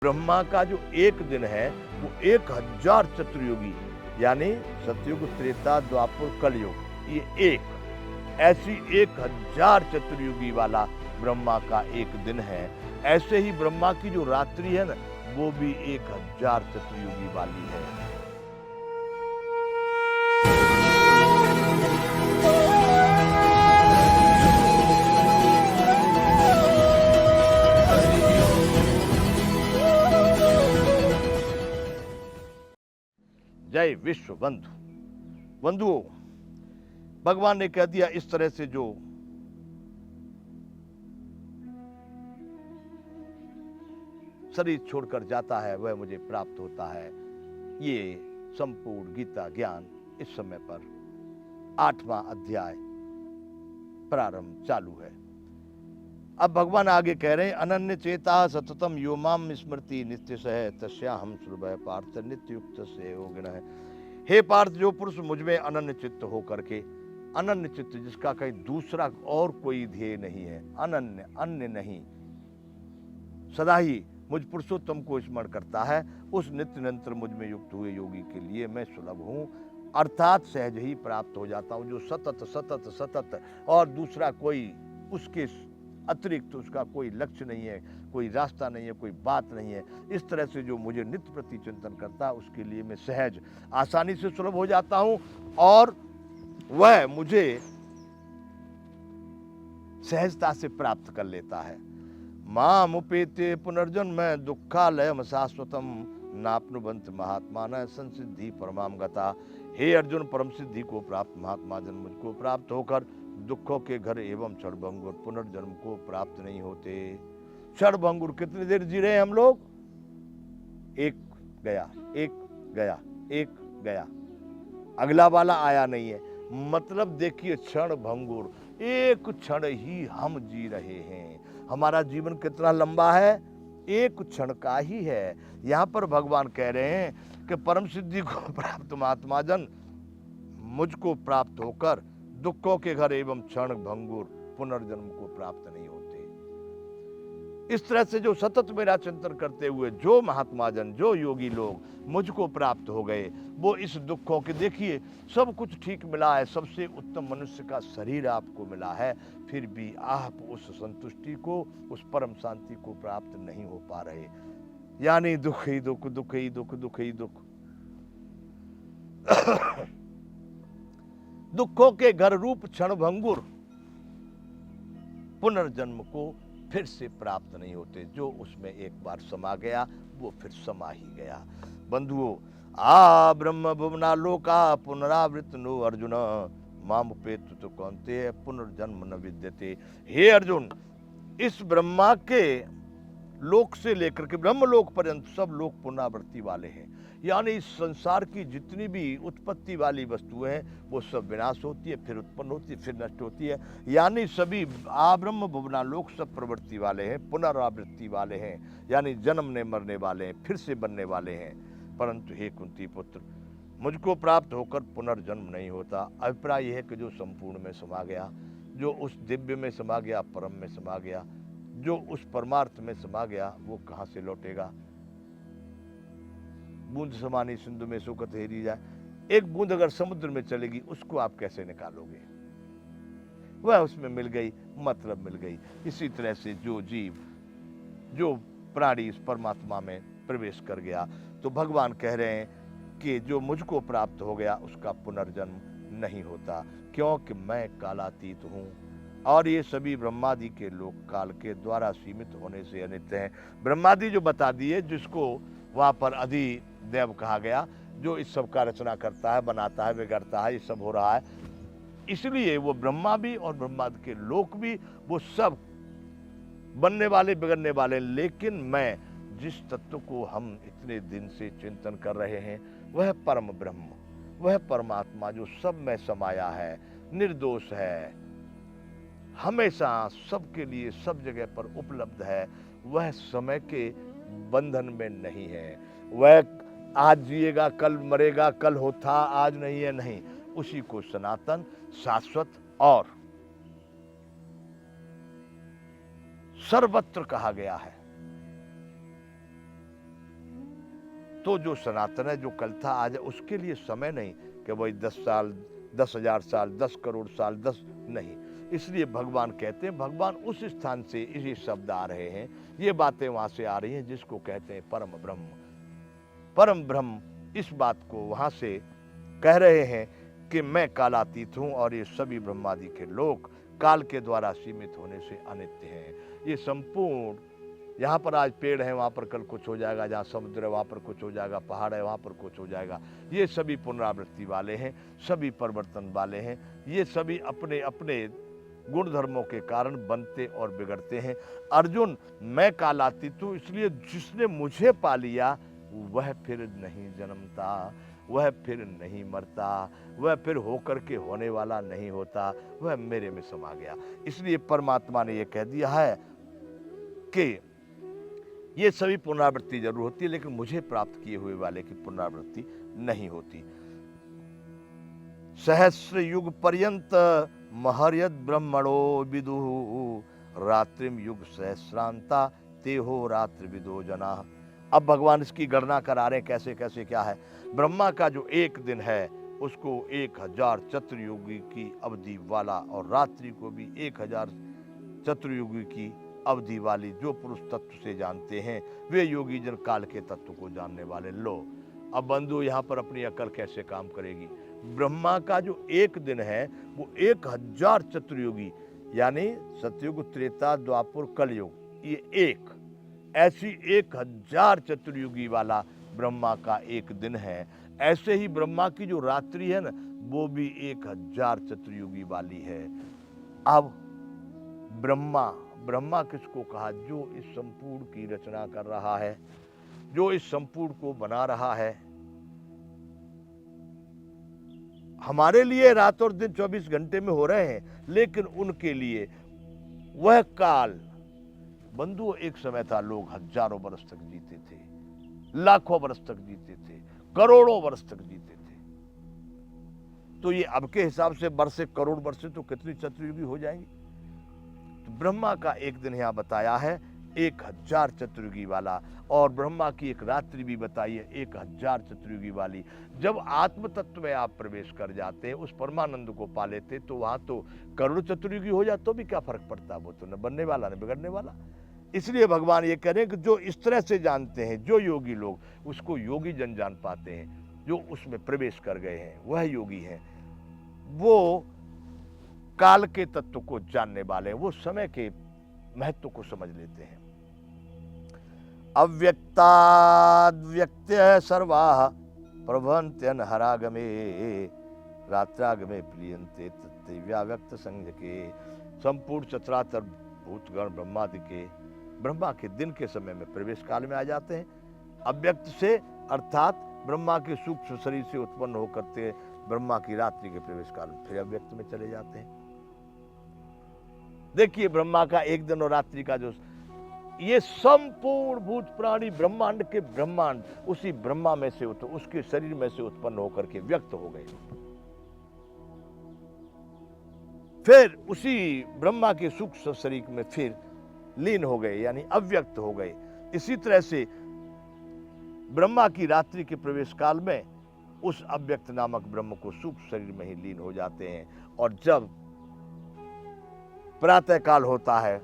ब्रह्मा का जो एक दिन है वो 1000 चतुर्युगी, यानी सतयुग, त्रेता, द्वापर, कलयुग, ये एक ऐसी 1000 चतुर्युगी वाला ब्रह्मा का एक दिन है। ऐसे ही ब्रह्मा की जो रात्रि है ना, वो भी 1000 चतुर्युगी वाली है। जय विश्व बंधु। बंधुओं, भगवान ने कह दिया इस तरह से जो शरीर छोड़कर जाता है वह मुझे प्राप्त होता है। ये संपूर्ण गीता ज्ञान इस समय पर 8वां अध्याय प्रारंभ चालू है। अब भगवान आगे कह रहे हैं, अनन्य चेता सततम यो माम स्मृति नित्य सह तस्याहम सुलभ पार्थ नित्य युक्त से योगिन है। हे पार्थ, जो पुरुष मुझ में अनन्य चित्त होकर के, अनन्य चित्त जिसका कहीं दूसरा और कोई ध्येय नहीं है, अनन्य अन्य नहीं, सदा ही मुझ पुरुषोत्तम को स्मरण करता है, उस नित्य निरंतर मुझ में युक्त हुए योगी के लिए मैं सुलभ हूं, अर्थात सहज ही प्राप्त हो जाता हूं। जो सतत सतत सतत और दूसरा कोई उसके अतिरिक्त उसका कोई लक्ष्य नहीं है, कोई रास्ता नहीं है, कोई बात नहीं है, इस तरह से जो मुझे नित्य प्रति चिंतन करता है उसके लिए मैं सहज आसानी से सुलभ हो जाता हूं और वह मुझे सहजता से प्राप्त कर लेता है। माम उपेते पुनर्जन्म दुखालयम शाश्वतम नाप्नुवंत महात्मा न संसिद्धि परमाम गता। हे अर्जुन, परम सिद्धि को प्राप्त महात्मा जन मुझको प्राप्त होकर दुखों के घर एवं क्षणभंगुर पुनर्जन्म को प्राप्त नहीं होते। क्षणभंगुर कितनी देर जी रहे हैं हम लोग? एक गया, एक गया, एक गया, अगला वाला आया नहीं है। मतलब देखिए, क्षणभंगुर, एक क्षण ही हम जी रहे हैं। हमारा जीवन कितना लंबा है? एक क्षण का ही है। यहाँ पर भगवान कह रहे हैं कि परम सिद्धि को प्राप्त महात्मा जन मुझको प्राप्त होकर दुखों के घर एवं क्षण भंगुर पुनर्जन्म को प्राप्त नहीं होते। इस तरह से जो सतत मेरा चिंतन करते हुए जो महात्मा जन, जो योगी लोग मुझको प्राप्त हो गए, वो इस दुखों के, देखिए सब कुछ ठीक मिला है, सबसे उत्तम मनुष्य का शरीर आपको मिला है, फिर भी आप उस संतुष्टि को, उस परम शांति को प्राप्त नहीं हो पा रहे। यानी दुख ही दुख, दुख ही दुख, दुख ही दुख। दुखों के घर रूप क्षणभंगुर पुनर्जन्म को फिर से प्राप्त नहीं होते। जो उसमें एक बार समा गया वो फिर समा ही गया। बंधुओं, आ ब्रह्म भुवना लोका पुनरावृत नो अर्जुन माम उपेतु तो कौन्तेय पुनर्जन्म न विद्यते। हे अर्जुन, इस ब्रह्मा के लोक से लेकर के ब्रह्मलोक पर्यंत सब लोग पुनरावृत्ति वाले हैं। यानी इस संसार की जितनी भी उत्पत्ति वाली वस्तुएं हैं वो सब विनाश होती है, फिर उत्पन्न होती है, फिर नष्ट होती है। यानी सभी आब्रह्म भुवना लोक सब प्रवृत्ति वाले हैं, पुनरावृत्ति वाले हैं, यानी जन्मने मरने वाले हैं, फिर से बनने वाले हैं। परंतु हे कुंती पुत्र, मुझको प्राप्त होकर पुनर्जन्म नहीं होता। अभिप्राय यह है कि जो संपूर्ण में समा गया, जो उस दिव्य में समा गया, परम में समा गया, जो उस परमार्थ में समा गया, वो कहाँ से लौटेगा? बूंद समानी सिंधु में सुकत हेरी जाए। एक बूंद अगर समुद्र में चलेगी उसको आप कैसे निकालोगे? वह उसमें मिल गई, मतलब मिल गई। इसी तरह से जो जीव, जो प्राणी इस परमात्मा में प्रवेश कर गया, तो भगवान कह रहे हैं कि जो मुझको प्राप्त हो गया उसका पुनर्जन्म नहीं होता, क्योंकि मैं कालातीत हूँ और ये सभी ब्रह्मादि के लोक काल के द्वारा सीमित होने से अनित्य हैं। ब्रह्मादि जो बता दिए, जिसको वहाँ पर अधिदेव कहा गया, जो इस सब का रचना करता है, बनाता है, बिगड़ता है, ये सब हो रहा है। इसलिए वो ब्रह्मा भी और ब्रह्मादि के लोक भी, वो सब बनने वाले, बिगड़ने वाले। लेकिन मैं जिस तत्व को हम इतने दिन से चिंतन कर रहे हैं, वह परम ब्रह्म, वह परमात्मा जो सब में समाया है, निर्दोष है, हमेशा सबके लिए सब जगह पर उपलब्ध है, वह समय के बंधन में नहीं है। वह आज जिएगा, कल मरेगा, कल हो था, आज नहीं है, नहीं। उसी को सनातन, शाश्वत और सर्वत्र कहा गया है। तो जो सनातन है, जो कल था आज है, उसके लिए समय नहीं कि वही 10 साल, 10,000 साल, 10 करोड़ साल, 10 नहीं। इसलिए भगवान कहते हैं, भगवान उस स्थान से ये शब्द आ रहे हैं, ये बातें वहां से आ रही हैं जिसको कहते हैं परम ब्रह्म। परम ब्रह्म इस बात को वहां से कह रहे हैं कि मैं कालातीत हूं और ये सभी ब्रह्मादि के लोक काल के द्वारा सीमित होने से अनित्य हैं। ये संपूर्ण, यहाँ पर आज पेड़ है, वहाँ पर कल कुछ हो जाएगा, जहाँ समुद्र है वहाँ पर कुछ हो जाएगा, पहाड़ है वहाँ पर कुछ हो जाएगा। ये सभी पुनरावृत्ति वाले हैं, सभी परिवर्तन वाले हैं, ये सभी अपने अपने गुण धर्मों के कारण बनते और बिगड़ते हैं। अर्जुन, मैं कालातीत हूँ, इसलिए जिसने मुझे पा लिया वह फिर नहीं जन्मता, वह फिर नहीं मरता, वह फिर होकर के होने वाला नहीं होता, वह मेरे में समा गया। इसलिए परमात्मा ने यह कह दिया है कि ये सभी पुनरावृत्ति जरूर होती है, लेकिन मुझे प्राप्त किए हुए वाले की पुनरावृत्ति नहीं होती। सहस्र युग पर्यंत महर्यद ब्रह्मणो विदुः रात्रिम युग सहस्रांता तेहो रात्रि विदो जना। अब भगवान इसकी गणना करा रहे हैं कैसे कैसे क्या है। ब्रह्मा का जो एक दिन है उसको 1000 चतुर्युगी की अवधि वाला, और रात्रि को भी 1000 चतुर्युगी की अवधि वाली, जो पुरुष तत्व से जानते हैं वे योगी जन काल के तत्व को जानने वाले। लो अब बंधु, यहाँ पर अपनी अकल कैसे काम करेगी। ब्रह्मा का जो एक दिन है वो 1000 चतुर्युगी, यानी सतयुग, त्रेता, द्वापर, कलयुग, ये एक ऐसी 1000 चतुर्युगी वाला ब्रह्मा का एक दिन है। ऐसे ही ब्रह्मा की जो रात्रि है ना, वो भी 1000 चतुर्युगी वाली है। अब ब्रह्मा किसको कहा? जो इस संपूर्ण की रचना कर रहा है, जो इस संपूर्ण को बना रहा है। हमारे लिए रात और दिन 24 घंटे में हो रहे हैं, लेकिन उनके लिए वह काल, बंधु, एक समय था लोग हजारों वर्ष तक जीते थे, लाखों वर्ष तक जीते थे, करोड़ों वर्ष तक जीते थे। तो ये अब के हिसाब से वर्ष से करोड़ वर्ष से तो कितनी चतुर्युगी हो जाएंगी। तो ब्रह्मा का एक दिन यहां बताया है 1000 चतुर्युगी वाला, और ब्रह्मा की एक रात्रि भी बताई है 1000 चतुर्युगी वाली। जब आत्म तत्व में आप प्रवेश कर जाते हैं, उस परमानंद को पा लेते, तो वहां तो करोड़ चतुर्युगी हो जाए तो भी क्या फर्क पड़ता, वो तो न बनने वाला न बिगड़ने वाला। इसलिए भगवान ये कह रहे हैं कि जो इस तरह से जानते हैं, जो योगी लोग, उसको योगी जन जान पाते हैं। जो उसमें प्रवेश कर गए हैं वह योगी हैं, वो काल के तत्व को जानने वाले हैं, वो समय के महत्व को समझ लेते हैं। अव्यक्ताद्व्यक्त्य सर्वाः प्रभवन्त्यनहरागमे रात्रागमे प्लीयन्ते तत्रैव्याव्यक्त संज्ञके। संपूर्ण चतुरातर भूतगण ब्रह्मादि के ब्रह्मा के दिन के समय में प्रवेश काल में आ जाते हैं। अव्यक्त से अर्थात ब्रह्मा के सूक्ष्म शरीर से उत्पन्न होकर के ब्रह्मा की रात्रि के प्रवेश काल में फिर अव्यक्त में चले जाते हैं। देखिए ब्रह्मा का एक दिन और रात्रि का जो ये संपूर्ण भूत प्राणी ब्रह्मांड के ब्रह्मांड उसी ब्रह्मा में से उसके शरीर में से उत्पन्न होकर के व्यक्त हो गए, फिर उसी ब्रह्मा के सूक्ष्म शरीर में फिर लीन हो गए, यानी अव्यक्त हो गए। इसी तरह से ब्रह्मा की रात्रि के प्रवेश काल में उस अव्यक्त नामक ब्रह्म को सूक्ष्म शरीर में ही लीन हो जाते हैं। और जब प्रातः काल होता है,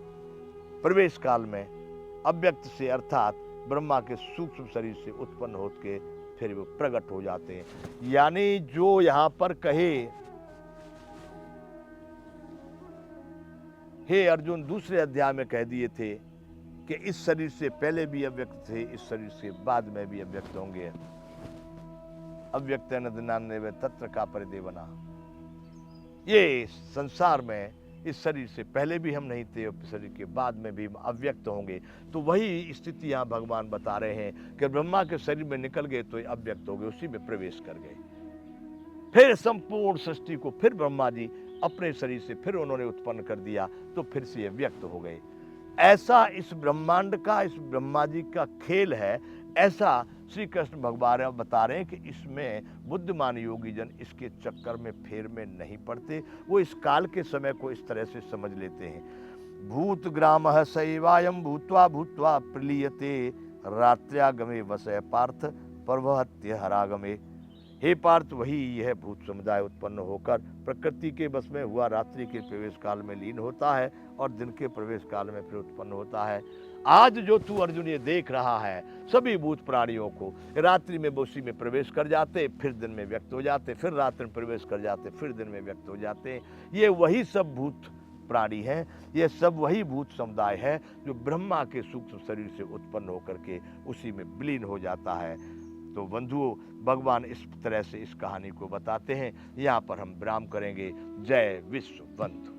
प्रवेश काल में अव्यक्त से अर्थात ब्रह्मा के सूक्ष्म शरीर से उत्पन्न होकर फिर वो प्रकट हो जाते हैं। यानी जो यहां पर कहे हे अर्जुन दूसरे अध्याय में कह दिए थे कि इस शरीर से पहले भी अव्यक्त थे, इस शरीर से बाद में भी अव्यक्त होंगे। अव्यक्त नदनान्य तत्र का परिदेवना, ये संसार में इस शरीर से पहले भी हम नहीं थे, शरीर के बाद में भी अव्यक्त होंगे। तो वही स्थिति यहाँ भगवान बता रहे हैं कि ब्रह्मा के शरीर में निकल गए तो अव्यक्त हो गए, उसी में प्रवेश कर गए। फिर संपूर्ण सृष्टि को फिर ब्रह्मा जी अपने शरीर से फिर उन्होंने उत्पन्न कर दिया, तो फिर से व्यक्त हो गए। ऐसा इस ब्रह्मांड का, इस ब्रह्मा जी का खेल है। ऐसा श्री कृष्ण भगवान बता रहे हैं कि इसमें बुद्धिमान योगी जन इसके चक्कर में फेर में नहीं पड़ते, वो इस काल के समय को इस तरह से समझ लेते हैं। भूत ग्राम सैवायम भूत्वा भूत्वा प्रलीयते रात्र्यागमे वसय पार्थ प्रवहत्य हरागमे। हे पार्थ, वही यह भूत समुदाय उत्पन्न होकर प्रकृति के बस में हुआ रात्रि के प्रवेश काल में लीन होता है और दिन के प्रवेश काल में फिर उत्पन्न होता है। आज जो तू अर्जुन ये देख रहा है, सभी भूत प्राणियों को रात्रि में उसी में प्रवेश कर जाते, फिर दिन में व्यक्त हो जाते, फिर रात्रि में प्रवेश कर जाते, फिर दिन में व्यक्त हो जाते। ये वही सब भूत प्राणी हैं, ये सब वही भूत समुदाय है जो ब्रह्मा के सूक्ष्म शरीर से उत्पन्न होकर के उसी में विलीन हो जाता है। तो बंधुओं, भगवान इस तरह से इस कहानी को बताते हैं। यहाँ पर हम विराम करेंगे। जय विश्व बंधु।